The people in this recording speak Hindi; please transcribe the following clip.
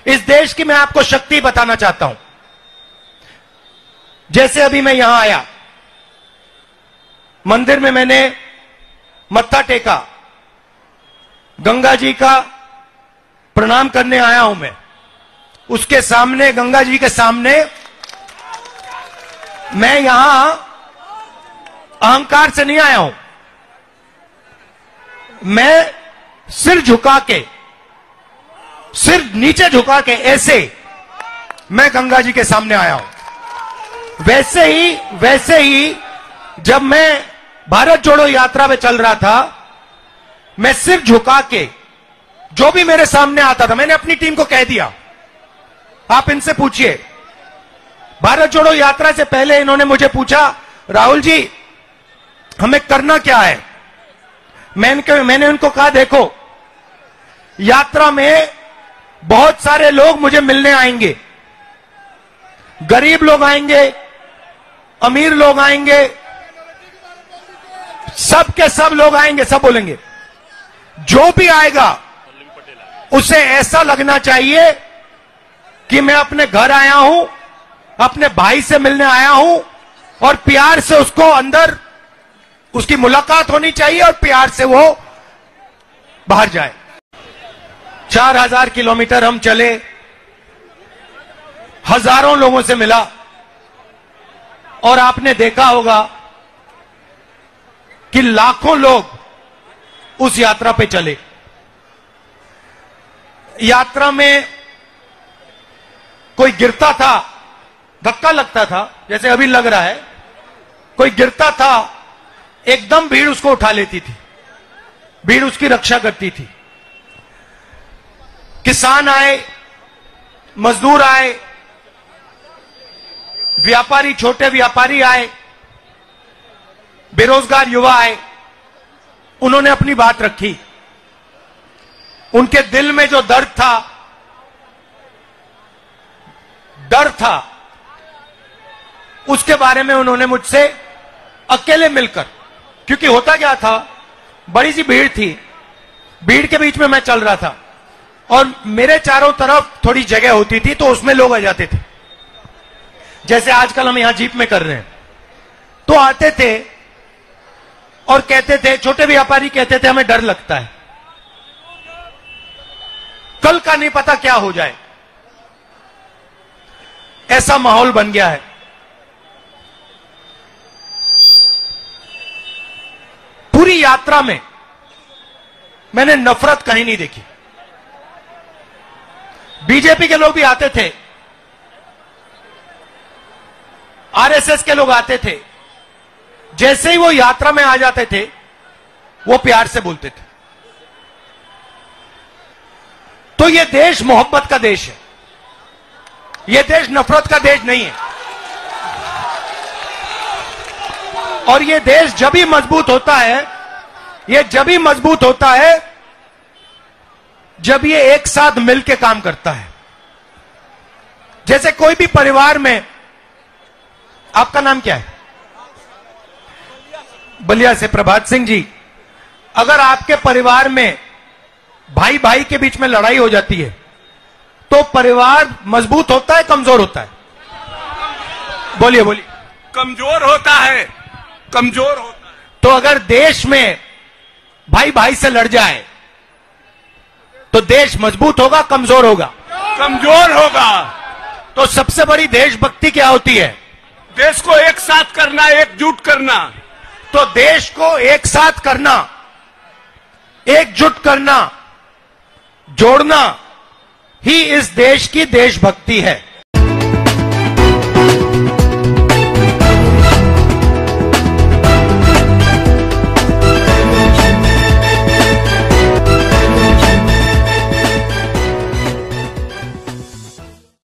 इस देश की मैं आपको शक्ति बताना चाहता हूं। जैसे अभी मैं यहां आया, मंदिर में मैंने मत्था टेका, गंगा जी का प्रणाम करने आया हूं मैं। उसके सामने, गंगा जी के सामने मैं यहां अहंकार से नहीं आया हूं। मैं सिर झुका के, सिर नीचे झुका के ऐसे मैं गंगा जी के सामने आया हूं। वैसे ही जब मैं भारत जोड़ो यात्रा में चल रहा था, मैं सिर झुका के जो भी मेरे सामने आता था, मैंने अपनी टीम को कह दिया, आप इनसे पूछिए। भारत जोड़ो यात्रा से पहले इन्होंने मुझे पूछा, राहुल जी हमें करना क्या है? मैंने उनको कहा, देखो यात्रा में बहुत सारे लोग मुझे मिलने आएंगे, गरीब लोग आएंगे, अमीर लोग आएंगे, सब के सब लोग आएंगे, सब बोलेंगे। जो भी आएगा उसे ऐसा लगना चाहिए कि मैं अपने घर आया हूं, अपने भाई से मिलने आया हूं, और प्यार से उसको अंदर उसकी मुलाकात होनी चाहिए और प्यार से वो बाहर जाए। 4000 किलोमीटर हम चले, हजारों लोगों से मिला, और आपने देखा होगा कि लाखों लोग उस यात्रा पे चले। यात्रा में कोई गिरता था, धक्का लगता था, जैसे अभी लग रहा है, कोई गिरता था, एकदम भीड़ उसको उठा लेती थी, भीड़ उसकी रक्षा करती थी। किसान आए, मजदूर आए, व्यापारी, छोटे व्यापारी आए, बेरोजगार युवा आए, उन्होंने अपनी बात रखी। उनके दिल में जो दर्द था, उसके बारे में उन्होंने मुझसे अकेले मिलकर, क्योंकि होता क्या था, बड़ी सी भीड़ थी, भीड़ के बीच में मैं चल रहा था और मेरे चारों तरफ थोड़ी जगह होती थी, तो उसमें लोग आ जाते थे, जैसे आजकल हम यहां जीप में कर रहे हैं। तो आते थे और कहते थे, छोटे व्यापारी कहते थे, हमें डर लगता है, कल का नहीं पता क्या हो जाए। ऐसा माहौल बन गया है। पूरी यात्रा में मैंने नफरत कहीं नहीं देखी। बीजेपी के लोग भी आते थे, आरएसएस के लोग आते थे, जैसे ही वो यात्रा में आ जाते थे, वो प्यार से बोलते थे। तो ये देश मोहब्बत का देश है, ये देश नफरत का देश नहीं है। और ये देश जब भी मजबूत होता है, ये जब भी मजबूत होता है जब ये एक साथ मिलकर काम करता है। जैसे कोई भी परिवार में, आपका नाम क्या है? बलिया से प्रभात सिंह जी। अगर आपके परिवार में भाई भाई के बीच में लड़ाई हो जाती है, तो परिवार मजबूत होता है, कमजोर होता है? बोलिए बोलिए। कमजोर होता है, कमजोर होता है। तो अगर देश में भाई भाई से लड़ जाए तो देश मजबूत होगा, कमजोर होगा? कमजोर होगा। तो सबसे बड़ी देशभक्ति क्या होती है? देश को एक साथ करना, एकजुट करना। तो देश को एक साथ करना, एकजुट करना, जोड़ना ही इस देश की देशभक्ति है।